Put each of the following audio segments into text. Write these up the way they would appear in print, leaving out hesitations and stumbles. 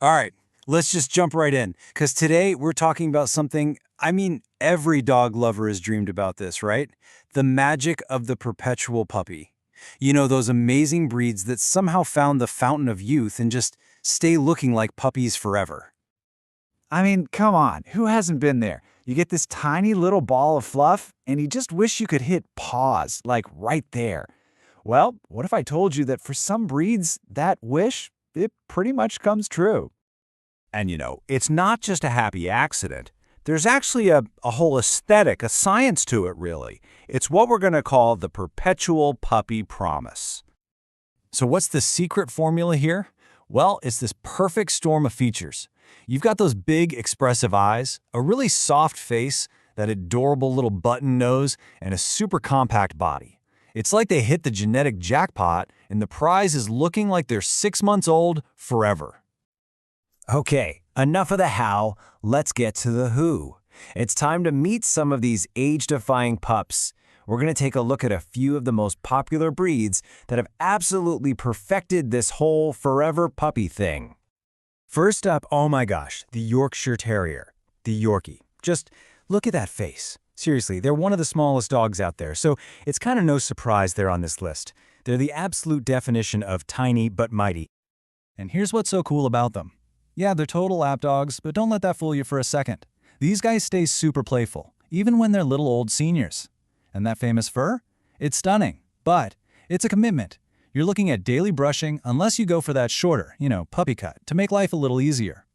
All right, let's just jump right in, because today we're talking about something, every dog lover has dreamed about this, right? The magic of the perpetual puppy. You know, those amazing breeds that somehow found the fountain of youth and just stay looking like puppies forever. Come on, who hasn't been there? You get this tiny little ball of fluff, and you just wish you could hit pause, like right there. Well, what if I told you that for some breeds, that wish, it pretty much comes true? And it's not just a happy accident. There's actually a whole aesthetic, a science to it, really. It's what we're going to call the perpetual puppy promise. So what's the secret formula here? Well, it's this perfect storm of features. You've got those big, expressive eyes, a really soft face, that adorable little button nose, and a super compact body. It's like they hit the genetic jackpot, and the prize is looking like they're 6 months old forever. Okay, enough of the how, let's get to the who. It's time to meet some of these age-defying pups. We're going to take a look at a few of the most popular breeds that have absolutely perfected this whole forever puppy thing. First up, oh my gosh, the Yorkshire Terrier, the Yorkie. Just look at that face. Seriously, they're one of the smallest dogs out there, so it's kind of no surprise they're on this list. They're the absolute definition of tiny but mighty. And here's what's so cool about them. Yeah, they're total lap dogs, but don't let that fool you for a second. These guys stay super playful, even when they're little old seniors. And that famous fur? It's stunning, but it's a commitment. You're looking at daily brushing unless you go for that shorter, puppy cut, to make life a little easier.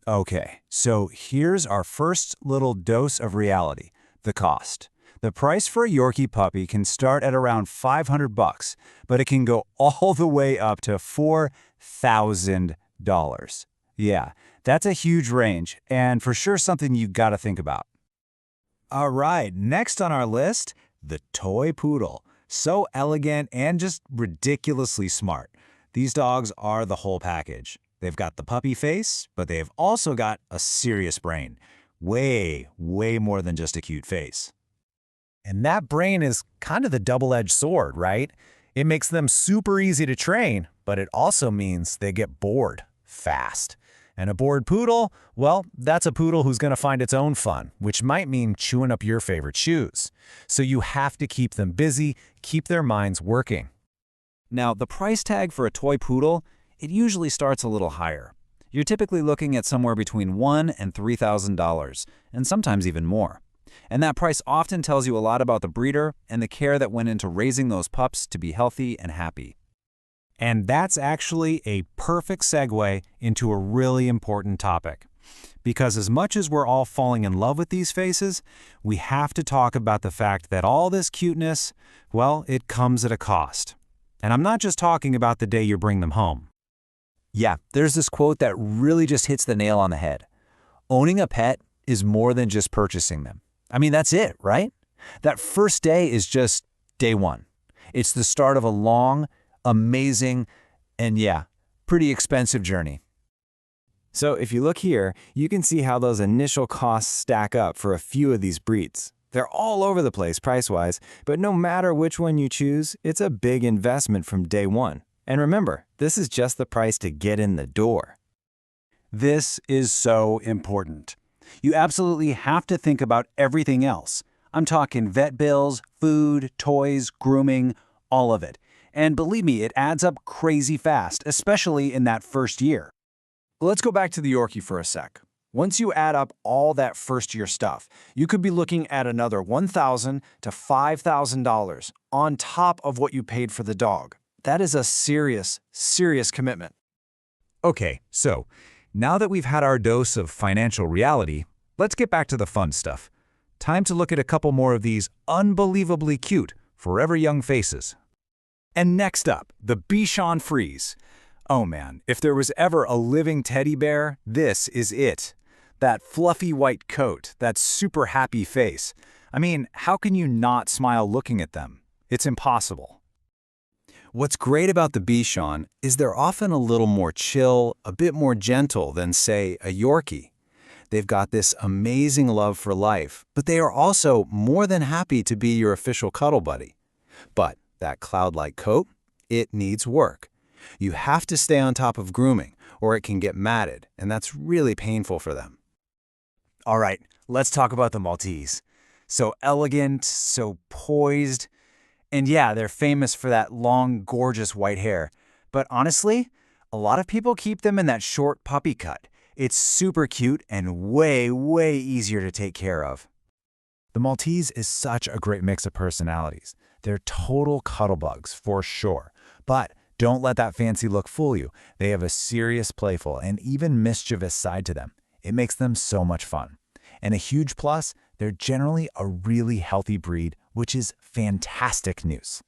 Okay, so here's our first little dose of reality, the cost. The price for a Yorkie puppy can start at around $500, but it can go all the way up to $4,000. Yeah, that's a huge range, and for sure something you gotta think about. All right, next on our list, the toy poodle. So elegant and just ridiculously smart. These dogs are the whole package. They've got the puppy face, but they've also got a serious brain. Way, way more than just a cute face. And that brain is kind of the double-edged sword, right? It makes them super easy to train, but it also means they get bored fast. And a bored poodle, well, that's a poodle who's going to find its own fun, which might mean chewing up your favorite shoes. So you have to keep them busy, keep their minds working. Now, the price tag for a toy poodle, it usually starts a little higher. You're typically looking at somewhere between $1,000 and $3,000, and sometimes even more. And that price often tells you a lot about the breeder and the care that went into raising those pups to be healthy and happy. And that's actually a perfect segue into a really important topic. Because as much as we're all falling in love with these faces, we have to talk about the fact that all this cuteness, well, it comes at a cost. And I'm not just talking about the day you bring them home. Yeah, there's this quote that really just hits the nail on the head. Owning a pet is more than just purchasing them. That's it, right? That first day is just day one. It's the start of a long, amazing, and pretty expensive journey. So if you look here, you can see how those initial costs stack up for a few of these breeds. They're all over the place price-wise, but no matter which one you choose, it's a big investment from day one. And remember, this is just the price to get in the door. This is so important. You absolutely have to think about everything else. I'm talking vet bills, food, toys, grooming, all of it. And believe me, it adds up crazy fast, especially in that first year. Let's go back to the Yorkie for a sec. Once you add up all that first-year stuff, you could be looking at another $1,000 to $5,000 on top of what you paid for the dog. That is a serious, serious commitment. Okay, so now that we've had our dose of financial reality, let's get back to the fun stuff. Time to look at a couple more of these unbelievably cute, forever young faces. And next up, the Bichon Frise. Oh man, if there was ever a living teddy bear, this is it. That fluffy white coat, that super happy face. How can you not smile looking at them? It's impossible. What's great about the Bichon is they're often a little more chill, a bit more gentle than, say, a Yorkie. They've got this amazing love for life, but they are also more than happy to be your official cuddle buddy. But that cloud-like coat, it needs work. You have to stay on top of grooming, or it can get matted, and that's really painful for them. All right, let's talk about the Maltese. So elegant, so poised, and yeah, they're famous for that long, gorgeous white hair. But honestly, a lot of people keep them in that short puppy cut. It's super cute and way, way easier to take care of. The Maltese is such a great mix of personalities. They're total cuddlebugs, for sure. But don't let that fancy look fool you. They have a serious, playful, and even mischievous side to them. It makes them so much fun. And a huge plus, they're generally a really healthy breed, which is fantastic news.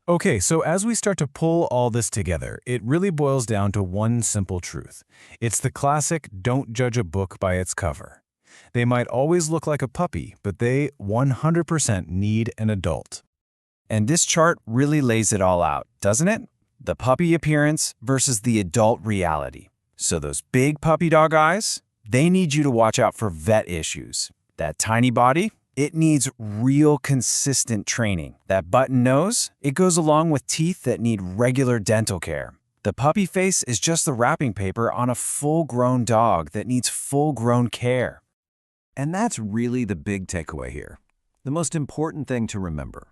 Okay, so as we start to pull all this together, it really boils down to one simple truth. It's the classic don't judge a book by its cover. They might always look like a puppy, but they 100% need an adult. And this chart really lays it all out, doesn't it? The puppy appearance versus the adult reality. So those big puppy dog eyes, they need you to watch out for vet issues. That tiny body, it needs real consistent training. That button nose, it goes along with teeth that need regular dental care. The puppy face is just the wrapping paper on a full-grown dog that needs full-grown care. And that's really the big takeaway here. The most important thing to remember.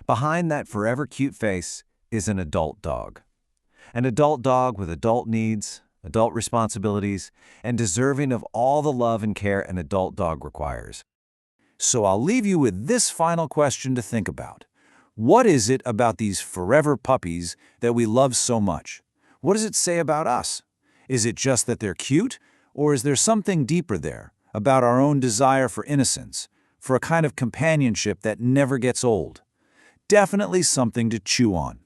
Behind that forever cute face is an adult dog. An adult dog with adult needs, adult responsibilities, and deserving of all the love and care an adult dog requires. So I'll leave you with this final question to think about. What is it about these forever puppies that we love so much? What does it say about us? Is it just that they're cute, or is there something deeper there about our own desire for innocence, for a kind of companionship that never gets old? Definitely something to chew on.